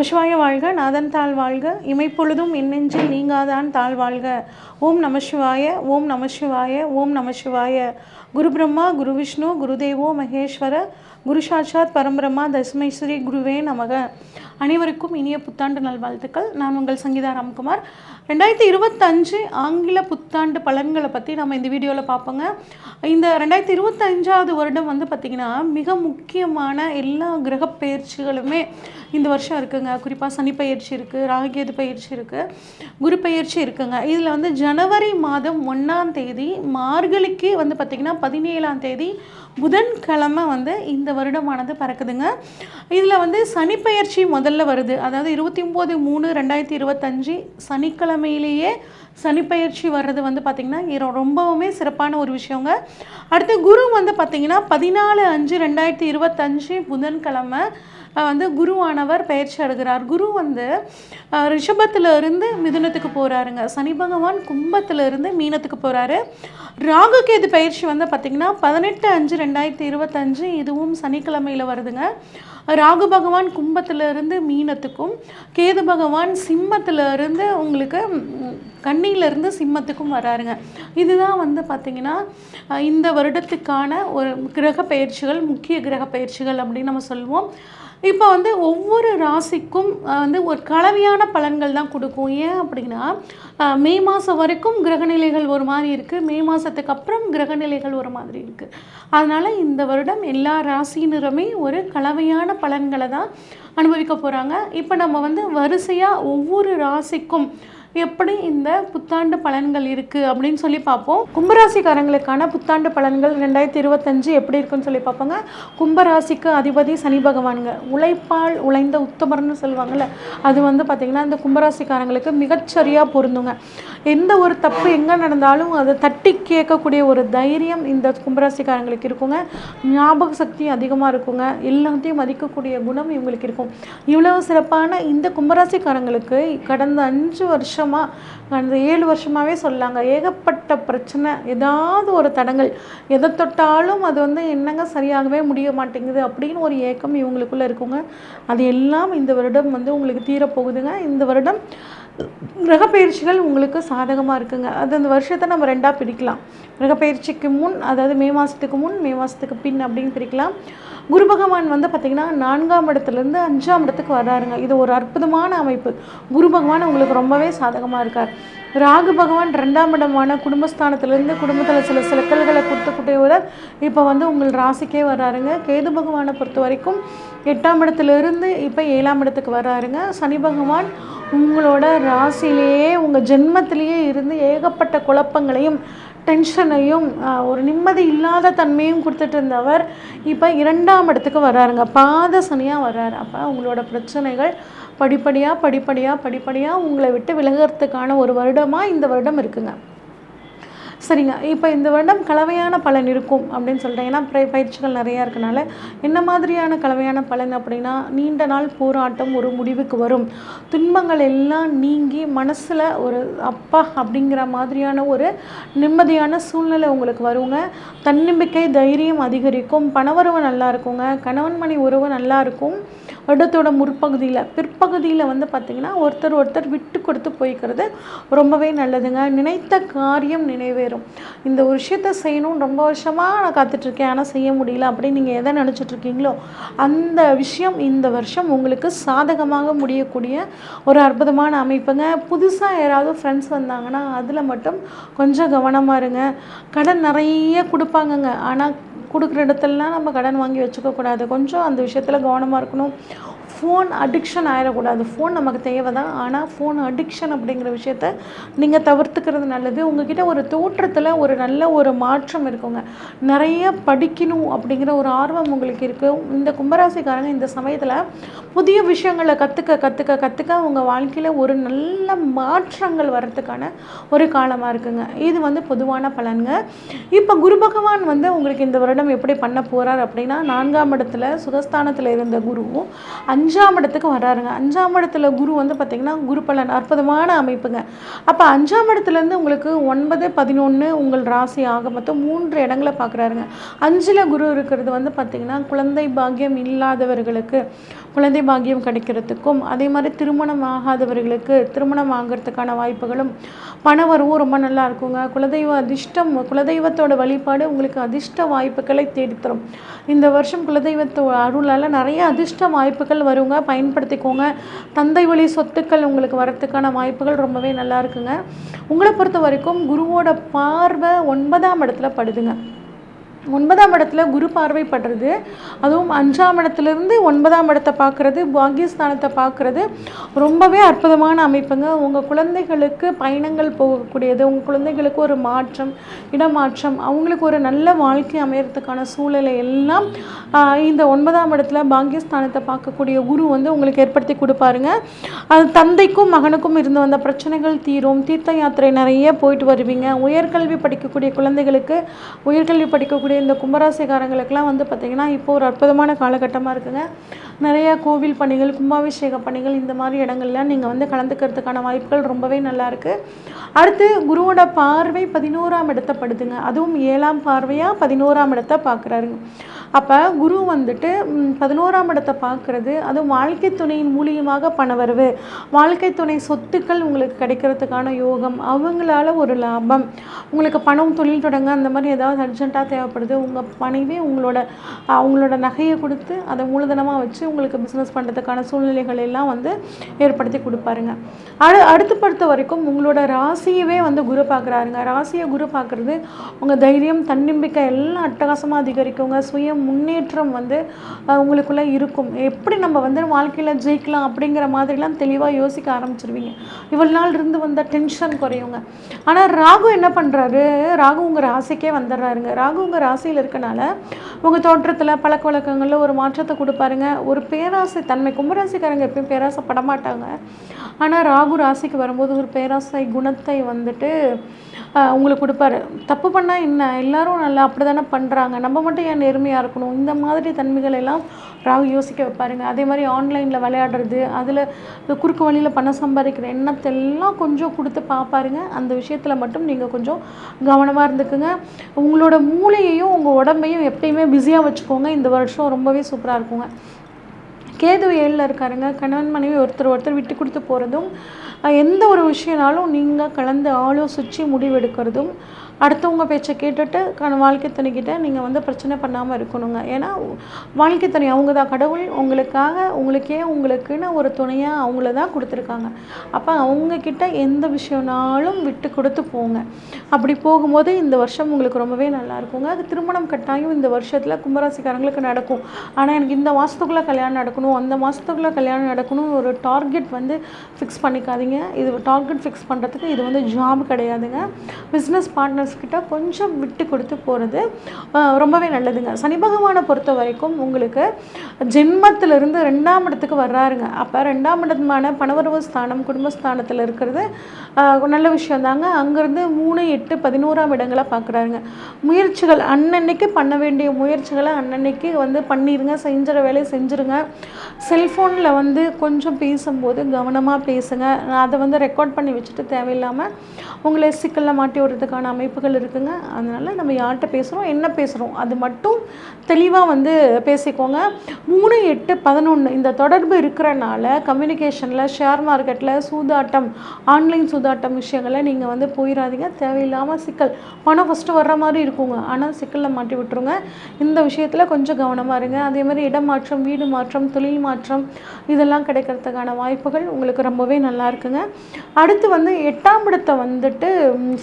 நமசிவாய வாழ்க, நாதன் தாழ் வாழ்க, இமைப்பொழுதும் எண்ணெஞ்சில் நீங்காதான் தாழ் வாழ்க. ஓம் நமசிவாய, ஓம் நமசிவாய, ஓம் நமசிவாய. குரு பிரம்மா, குரு விஷ்ணு, குருதேவோ மகேஸ்வர, குரு சாட்சாத் பரம்பிரம்மா தஸ்மை ஸ்ரீ குருவே நமக. அனைவருக்கும் இனிய புத்தாண்டு நல்வாழ்த்துக்கள். நான் உங்கள் சங்கீதா ராம்குமார். 2025 ஆங்கில புத்தாண்டு பலன்களை பற்றி நம்ம இந்த வீடியோவில் பார்ப்போங்க. இந்த 2025வது வருடம் பார்த்திங்கன்னா மிக முக்கியமான எல்லா கிரக பயிற்சிகளுமே இந்த வருஷம் இருக்குங்க. குறிப்பாக சனி பயிற்சி இருக்குது, ராகுகேது பயிற்சி இருக்குது, குரு பயிற்சி இருக்குங்க. இதில் ஜனவரி மாதம் 1ஆம் தேதி மார்கழிக்கு பார்த்திங்கன்னா 17ஆம் தேதி புதன்கிழமை இந்த வருடமானது பறக்குதுங்க. இதில் சனி பயிற்சி முதல்ல வருது. அதாவது 29/3/2025 சனிக்கிழமையிலேயே சனி பயிற்சி வர்றது பார்த்திங்கன்னா ரொம்பவுமே சிறப்பான ஒரு விஷயங்க. அடுத்து குரு பார்த்திங்கன்னா 14/5/2025 புதன்கிழமை குருவானவர் பயிற்சி அடைகிறார். குரு ரிஷபத்தில் இருந்து மிதுனத்துக்கு போகிறாருங்க. சனி பகவான் கும்பத்தில் இருந்து மீனத்துக்கு போகிறாரு. ராகுகேது பயிற்சி பார்த்திங்கன்னா 18/5/2025 இதுவும் சனிக்கிழமையில் வருதுங்க. ராகு பகவான் கும்பத்தில் இருந்து மீனத்துக்கும், கேது பகவான் சிம்மத்தில் இருந்து உங்களுக்கு கன்னியிலிருந்து சிம்மத்துக்கும் வராருங்க. இதுதான் பார்த்திங்கன்னா இந்த வருடத்துக்கான ஒரு கிரக பயிற்சிகள், முக்கிய கிரக பயிற்சிகள் அப்படின்னு நம்ம சொல்லுவோம். இப்போ ஒவ்வொரு ராசிக்கும் ஒரு கலவையான பலன்கள் தான் கொடுக்கும். ஏன் அப்படின்னா மே மாதம் வரைக்கும் கிரகநிலைகள் ஒரு மாதிரி இருக்குது, மே மாதத்துக்கு அப்புறம் கிரகநிலைகள் ஒரு மாதிரி இருக்குது. அதனால் இந்த வருடம் எல்லா ராசியினருமே ஒரு கலவையான பலன்களை தான் அனுபவிக்க போகிறாங்க. இப்போ நம்ம வரிசையாக ஒவ்வொரு ராசிக்கும் எப்படி இந்த புத்தாண்டு பலன்கள் இருக்குது அப்படின்னு சொல்லி பார்ப்போம். கும்பராசிக்காரங்களுக்கான புத்தாண்டு பலன்கள் 2025 எப்படி இருக்குன்னு சொல்லி பார்ப்போங்க. கும்பராசிக்கு அதிபதி சனி பகவானுங்க. உழைப்பால் உழைந்த உத்தமர்னு சொல்லுவாங்கள்ல, அது பார்த்திங்கன்னா இந்த கும்பராசிக்காரங்களுக்கு மிகச்சரியாக பொருந்துங்க. எந்த ஒரு தப்பு எங்கே நடந்தாலும் அதை தட்டி கேட்கக்கூடிய ஒரு தைரியம் இந்த கும்பராசிக்காரங்களுக்கு இருக்குங்க. ஞாபக சக்தி அதிகமாக இருக்குங்க. எல்லாத்தையும் மதிக்கக்கூடிய குணம் இவங்களுக்கு இருக்கும். இவ்வளவு சிறப்பான இந்த கும்பராசிக்காரங்களுக்கு கடந்த 5 வருஷம் அந்த 7 வருஷமாகவே சொல்லாங்க, ஏகப்பட்ட பிரச்சனை, ஏதாவது ஒரு தடங்கள், எதை தொட்டாலும் அது என்னங்க சரியாகவே முடிய மாட்டேங்குது அப்படின்னு ஒரு ஏக்கம் இவங்களுக்குள்ளே இருக்குங்க. அது எல்லாம் இந்த வருடம் உங்களுக்கு தீரப்போகுதுங்க. இந்த வருடம் கிரகப்பயிற்சிகள் உங்களுக்கு சாதகமாக இருக்குங்க. அது அந்த வருஷத்தை நம்ம 2ஆக பிரிக்கலாம். கிரகப்பயிற்சிக்கு முன், அதாவது மே மாதத்துக்கு முன், மே மாதத்துக்கு பின் அப்படின்னு பிரிக்கலாம். குரு பகவான் பார்த்திங்கன்னா 4ஆம் இடத்துலேருந்து 5ஆம் இடத்துக்கு வர்றாருங்க. இது ஒரு அற்புதமான அமைப்பு. குரு பகவான் உங்களுக்கு ரொம்பவே சாதகமாக இருக்கார். ராகு பகவான் 2ஆம் இடமான குடும்பஸ்தானத்திலேருந்து குடும்பத்தில் சில சிக்கல்களை கொடுத்துக்கிட்டே இப்போ உங்கள் ராசிக்கே வர்றாருங்க. கேது பகவானை பொறுத்த வரைக்கும் 8ஆம் இடத்துலேருந்து இப்போ 7ஆம் இடத்துக்கு வர்றாருங்க. சனி பகவான் உங்களோட ராசியிலேயே உங்கள் ஜென்மத்திலேயே இருந்து ஏகப்பட்ட குழப்பங்களையும் டென்ஷனையும் ஒரு நிம்மதி இல்லாத தன்மையும் கொடுத்துட்டு இருந்தவர் இப்போ 2ஆம் இடத்துக்கு வர்றாருங்க. பாத சனியாக வர்றாரு. அப்போ உங்களோட பிரச்சனைகள் படிப்படியாக உங்களை விட்டு விலகிறதுக்கான ஒரு வருடமாக இந்த வருடம் இருக்குங்க. சரிங்க. இப்போ இந்த வருடம் கலவையான பலன் இருக்கும் அப்படின்னு சொல்லிட்டேன். ஏன்னா பயிற்சிகள் நிறையா இருக்கனால என்ன மாதிரியான கலவையான பலன் அப்படின்னா, நீண்ட நாள் போராட்டம் ஒரு முடிவுக்கு வரும். துன்பங்கள் எல்லாம் நீங்கி மனசில் ஒரு அப்பா அப்படிங்கிற மாதிரியான ஒரு நிம்மதியான சூழ்நிலை உங்களுக்கு வருங்க. தன்னம்பிக்கை, தைரியம் அதிகரிக்கும். பணவரவு நல்லா இருக்குங்க. கணவன் மணி உறவு நல்லா இருக்கும். வருடத்தோட முற்பகுதியில், பிற்பகுதியில் பார்த்திங்கன்னா ஒருத்தர் விட்டு கொடுத்து போய்க்கிறது ரொம்பவே நல்லதுங்க. நினைத்த காரியம் நிறைவேறும். இந்த ஒரு விஷயத்தை செய்யணும்னு ரொம்ப வருஷமாக நான் காத்துட்ருக்கேன், ஆனால் செய்ய முடியல அப்படின்னு நீங்கள் எதை நினச்சிட்ருக்கீங்களோ அந்த விஷயம் இந்த வருஷம் உங்களுக்கு சாதகமாக முடியக்கூடிய ஒரு அற்புதமான அமைப்புங்க. புதுசாக யாராவது ஃப்ரெண்ட்ஸ் வந்தாங்கன்னா அதில் மட்டும் கொஞ்சம் கவனமாக இருங்க. கடன் நிறைய கொடுப்பாங்கங்க, ஆனால் கொடுக்குற இடத்துலலாம் நம்ம கடன் வாங்கி வச்சுக்கக்கூடாது. கொஞ்சம் அந்த விஷயத்தில் கவனமாக இருக்கணும். ஃபோன் அடிக்ஷன் ஆகிடக்கூடாது. ஃபோன் நமக்கு தேவை தான், ஆனால் ஃபோன் அடிக்ஷன் அப்படிங்கிற விஷயத்த நீங்கள் தவிர்த்துக்கிறது நல்லது. உங்ககிட்ட ஒரு தோற்றத்தில் ஒரு நல்ல ஒரு மாற்றம் இருக்குங்க. நிறைய படிக்கணும் அப்படிங்கிற ஒரு ஆர்வம் உங்களுக்கு இருக்குது. இந்த கும்பராசிக்காரங்க இந்த சமயத்தில் புதிய விஷயங்களை கற்றுக்க உங்கள் வாழ்க்கையில் ஒரு நல்ல மாற்றங்கள் வர்றதுக்கான ஒரு காலமாக இருக்குங்க. இது பொதுவான பலன்க. இப்போ குரு பகவான் உங்களுக்கு இந்த வருடம் எப்படி பண்ண போகிறார் அப்படின்னா, 4ஆம் இடத்துல சுகஸ்தானத்தில் இருந்த குருவும் 5ஆம் இடத்துக்கு வராருங்க. 5ஆம் இடத்துல குரு பார்த்திங்கன்னா குரு பலன் அற்புதமான அமைப்புங்க. அப்போ 5ஆம் இடத்துலேருந்து உங்களுக்கு 9, 11 உங்கள் ராசி ஆக மொத்தம் 3 இடங்களை பார்க்குறாருங்க. 5ல் குரு இருக்கிறது பார்த்திங்கன்னா குழந்தை பாக்கியம் இல்லாதவர்களுக்கு குழந்தை பாக்கியம் கிடைக்கிறதுக்கும், அதே மாதிரி திருமணம் ஆகாதவர்களுக்கு திருமணம் ஆகிறதுக்கான வாய்ப்புகளும், பண வரவும் ரொம்ப நல்லா இருக்குங்க. குலதெய்வத்தோட வழிபாடு உங்களுக்கு அதிர்ஷ்ட வாய்ப்புகளை தேடித்தரும். இந்த வருஷம் குலதெய்வத்தோட அருளால் நிறைய அதிர்ஷ்ட வாய்ப்புகள் வருங்க, பயன்படுத்திக்கோங்க. தந்தை வழி சொத்துக்கள் உங்களுக்கு வரத்துக்கான வாய்ப்புகள் ரொம்பவே நல்லா இருக்குங்க. உங்களை பொறுத்த வரைக்கும் குருவோட பார்வை 9ஆம் இடத்துல படுதுங்க. 9ஆம் இடத்துல குரு பார்வைப்படுறது, அதுவும் 5ஆம் இடத்துலேருந்து 9ஆம் இடத்தை பார்க்குறது, பாக்கியஸ்தானத்தை பார்க்குறது ரொம்பவே அற்புதமான அமைப்புங்க. உங்கள் குழந்தைகளுக்கு பயணங்கள் போகக்கூடியது, உங்கள் குழந்தைகளுக்கு ஒரு மாற்றம், இடமாற்றம், அவங்களுக்கு ஒரு நல்ல வாழ்க்கை அமையறதுக்கான சூழலை எல்லாம் இந்த 9ஆம் இடத்துல பாக்கியஸ்தானத்தை பார்க்கக்கூடிய குரு வந்து உங்களுக்கு ஏற்படுத்தி கொடுப்பாருங்க. அது தந்தைக்கும் மகனுக்கும் இருந்து வந்த பிரச்சனைகள் தீரும். தீர்த்த யாத்திரை நிறைய போயிட்டு வருவீங்க. உயர்கல்வி படிக்கக்கூடிய குழந்தைகளுக்கு, உயர்கல்வி படிக்கக்கூடிய இந்த கும்பராசிக்காரங்களுக்கெல்லாம் வந்து பார்த்திங்கன்னா இப்போ ஒரு அற்புதமான காலகட்டமாக இருக்குங்க. நிறைய கோவில் பணிகள், கும்பாபிஷேக பணிகள், இந்த மாதிரி இடங்கள்லாம் நீங்கள் வந்து கலந்துக்கிறதுக்கான வாய்ப்புகள் ரொம்பவே நல்லா இருக்குது. அடுத்து குருவோட பார்வை 11ஆம் இடத்தை படுதுங்க. அதுவும் 7ஆம் பார்வையாக 11ஆம் இடத்தை பார்க்குறாருங்க. அப்போ குரு வந்துட்டு 11ஆம் இடத்தை பார்க்குறது, அதுவும் வாழ்க்கை துணையின் மூலியமாக பணவரவு, வாழ்க்கை துணை சொத்துக்கள் உங்களுக்கு கிடைக்கிறதுக்கான யோகம், அவங்களால ஒரு லாபம், உங்களுக்கு பணம், தொழில் தொடங்க அந்த மாதிரி ஏதாவது அர்ஜென்ட்டாக தேவைப்படுது, உங்கள் மனைவி அவங்களோட நகையை கொடுத்து அதை மூலதனமாக வச்சு உங்களுக்கு பிஸ்னஸ் பண்ணுறதுக்கான சூழ்நிலைகள் எல்லாம் வந்து ஏற்படுத்தி கொடுப்பாருங்க. அடுத்து பொறுத்த வரைக்கும் உங்களோட ராசியவே வந்து குரு பார்க்குறாருங்க. ராசியை குரு பார்க்குறது உங்கள் தைரியம், தன்னம்பிக்கை எல்லாம் அட்டகாசமாக அதிகரிக்குங்க. சுய முன்னேற்றம் வந்து உங்களுக்குள்ளே இருக்கும். எப்படி நம்ம வந்து வாழ்க்கையில் ஜெயிக்கலாம் அப்படிங்கிற மாதிரிலாம் தெளிவாக யோசிக்க ஆரம்பிச்சிருவீங்க. இவ்வளவு நாள் இருந்து வந்த டென்ஷன் குறையுங்க. ஆனால் ராகு என்ன பண்ணுறாரு, ராகு உங்கள் ராசிக்கே வந்துடுறாருங்க. ராகு உங்கள் ராசியில் இருக்கனால உங்கள் தோற்றத்தில், பழக்க வழக்கங்களில் ஒரு மாற்றத்தை கொடுப்பாருங்க. ஒரு பேராசை தன்மை, கும்பராசிக்காரங்க எப்பயும் பேராசைப்பட மாட்டாங்க. ஆனால் ராகு ராசிக்கு வரும்போது ஒரு பேராசை குணத்தை வந்துட்டு உங்களுக்கு கொடுப்பாரு. தப்பு பண்ணால் என்ன, எல்லாரும் நல்லா அப்படி தானே பண்ணுறாங்க, நம்ம மட்டும் ஏன் நேர்மையாக இருக்கணும், இந்த மாதிரி தன்மைகள் எல்லாம் ராகு யோசிக்க வைப்பாருங்க. அதே மாதிரி ஆன்லைனில் விளையாடுறது, அதில் குறுக்கு வழியில் பணம் சம்பாதிக்கிற எண்ணத்தெல்லாம் கொஞ்சம் கொடுத்து பார்ப்பாருங்க. அந்த விஷயத்தில் மட்டும் நீங்கள் கொஞ்சம் கவனமாக இருந்துக்குங்க. உங்களோட மூளையையும் உங்கள் உடம்பையும் எப்பயுமே பிஸியாக வச்சுக்கோங்க. இந்த வருஷம் ரொம்பவே சூப்பராக இருக்குங்க. கேது 7ல் இருக்காருங்க. கணவன் மனைவி ஒருத்தர் விட்டு கொடுத்து போகிறதும், எந்த ஒரு விஷயம்னாலும் நீங்கள் கலந்து ஆலோசித்து முடிவெடுக்கிறதும், அடுத்தவங்க பேச்சை கேட்டுட்டு வாழ்க்கை துணைக்கிட்ட நீங்கள் வந்து பிரச்சனை பண்ணாமல் இருக்கணுங்க. ஏன்னா வாழ்க்கை துணை அவங்க தான், கடவுள் உங்களுக்குன்னு ஒரு துணையாக அவங்கள தான் கொடுத்துருக்காங்க. அப்போ அவங்கக்கிட்ட எந்த விஷயம்னாலும் விட்டு கொடுத்து போங்க. அப்படி போகும்போது இந்த வருஷம் உங்களுக்கு ரொம்பவே நல்லா இருக்குங்க. அது திருமணம் கட்டாயம் இந்த வருஷத்தில் கும்பராசிக்காரங்களுக்கு நடக்கும். ஆனால் எனக்கு இந்த மாதத்துக்குள்ளே கல்யாணம் நடக்கணும், அந்த மாதத்துக்குள்ளே கல்யாணம் நடக்கணும் ஒரு டார்கெட் வந்து ஃபிக்ஸ் பண்ணிக்காதீங்க. இது டார்கெட் ஃபிக்ஸ் பண்ணுறதுக்கு இது வந்து ஜாப் கிடையாதுங்க. பிஸ்னஸ் பார்ட்னர்ஸ் கிட்ட கொஞ்சம் விட்டு கொடுத்து போகிறது ரொம்பவே நல்லதுங்க. சனி பகவானை பொறுத்த வரைக்கும் உங்களுக்கு ஜென்மத்திலிருந்து 2ஆம் இடத்துக்கு வர்றாருங்க. அப்போ 2ஆம் இடமான பணவரவு ஸ்தானம், குடும்பஸ்தானத்தில் இருக்கிறது நல்ல விஷயம் தாங்க. அங்கேருந்து 3, 8, 11ஆம் இடங்களை பார்க்குறாருங்க. முயற்சிகள் அன்னன்னைக்கு பண்ண வேண்டிய முயற்சிகளை அன்னன்னைக்கு வந்து பண்ணிடுங்க. செஞ்சுற வேலையை செஞ்சுருங்க. செல்ஃபோனில் வந்து கொஞ்சம் பேசும்போது கவனமாக பேசுங்க. அதை வந்து ரெக்கார்ட் பண்ணி வச்சுட்டு தேவையில்லாமல் உங்களை சிக்கலில் மாட்டி விடுறதுக்கான அமைப்புகள் இருக்குங்க. அதனால் நம்ம யார்கிட்ட பேசுகிறோம், என்ன பேசுகிறோம், அது மட்டும் தெளிவாக வந்து பேசிக்கோங்க. 3, 8, 11 இந்த தொடர்பு இருக்கிறனால கம்யூனிகேஷனில், ஷேர் மார்க்கெட்டில், சூதாட்டம், ஆன்லைன் சூதாட்டம் விஷயங்களை நீங்கள் வந்து போயிடாதீங்க. தேவையில்லாமல் சிக்கல், பணம் ஃபஸ்ட்டு வர்ற மாதிரி இருக்குங்க, ஆனால் சிக்கலில் மாட்டி விட்டுருங்க. இந்த விஷயத்தில் கொஞ்சம் கவனமாக இருங்க. அதே மாதிரி இடமாற்றம், வீடு மாற்றம், தொழில் மாற்றம் இதெல்லாம் கிடைக்கிறதுக்கான வாய்ப்புகள் உங்களுக்கு ரொம்பவே நல்லா இருக்குங்க. அடுத்து வந்து 8ஆம் இடத்தை வந்துட்டு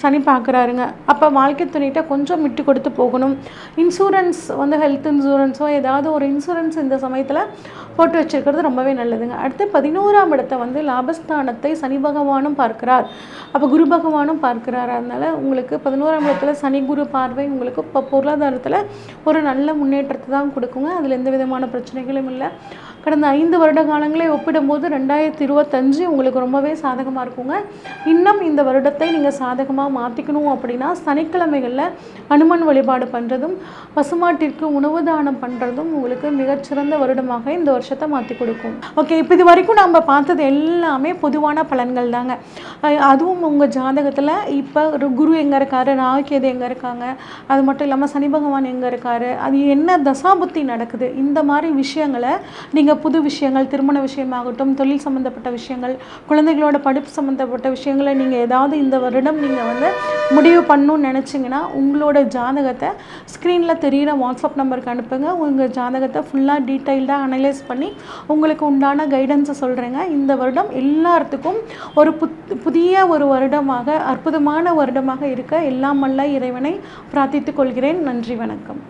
சனி பார்க்குறாருங்க. அப்போ வாழ்க்கை துணைகிட்ட கொஞ்சம் விட்டு கொடுத்து போகணும். இன்சூரன்ஸ் வந்து ஹெல்த் இன்சூரன்ஸோ ஏதாவது ஒரு இன்சூரன்ஸ் இந்த சமயத்தில் போட்டு வச்சுருக்கிறது ரொம்பவே நல்லதுங்க. அடுத்து 11ஆம் இடத்தை வந்து லாபஸ்தானத்தை சனி பகவானும் பார்க்கிறார். அப்போ குரு பகவானும் பார்க்கிறார். அதனால் உங்களுக்கு 11ஆம் இடத்துல சனி குரு பார்வை உங்களுக்கு இப்போ பொருளாதாரத்தில் ஒரு நல்ல முன்னேற்றத்தை தான் கொடுக்குங்க. அதில் எந்த விதமான பிரச்சனைகளும் இல்லை. கடந்த 5 வருட காலங்களை ஒப்பிடும்போது 2025 உங்களுக்கு ரொம்பவே சாதகமாக இருக்குங்க. இன்னும் இந்த வருடத்தை நீங்கள் சாதகமாக மாற்றிக்கணும் அப்படின்னா சனிக்கிழமைகளில் அனுமன் வழிபாடு பண்ணுறதும், பசுமாட்டிற்கு உணவு தானம் பண்ணுறதும் உங்களுக்கு மிகச்சிறந்த வருடமாக இந்த வருஷம் வருஷத்தை மாற்றி கொடுக்கும். ஓகே, இப்போ இது வரைக்கும் நம்ம பார்த்தது எல்லாமே பொதுவான பலன்கள் தாங்க. அதுவும் உங்கள் ஜாதகத்தில் இப்போ குரு எங்கே இருக்கார், ராகுகேது எங்கே இருக்காங்க, அது மட்டும் இல்லாமல் சனி பகவான் எங்கே இருக்கார், அது என்ன தசாபுத்தி நடக்குது, இந்த மாதிரி விஷயங்களை நீங்கள் புது விஷயங்கள், திருமண விஷயமாகட்டும், தொழில் சம்மந்தப்பட்ட விஷயங்கள், குழந்தைகளோட படிப்பு சம்மந்தப்பட்ட விஷயங்களை நீங்கள் ஏதாவது இந்த வருடம் நீங்கள் வந்து முடிவு பண்ணணும்னு நினச்சிங்கன்னா உங்களோட ஜாதகத்தை ஸ்க்ரீனில் தெரிகிற வாட்ஸ்அப் நம்பருக்கு அனுப்புங்க. உங்கள் ஜாதகத்தை ஃபுல்லாக டீட்டெயில்டாக அனலைஸ் பண்ணி உங்களுக்கு உண்டான கைடன்ஸை சொல்கிறேங்க. இந்த வருடம் எல்லாத்துக்கும் ஒரு புதிய ஒரு வருடமாக, அற்புதமான வருடமாக இருக்க எல்லாம் வல்ல இறைவனை பிரார்த்தித்துக் கொள்கிறேன். நன்றி, வணக்கம்.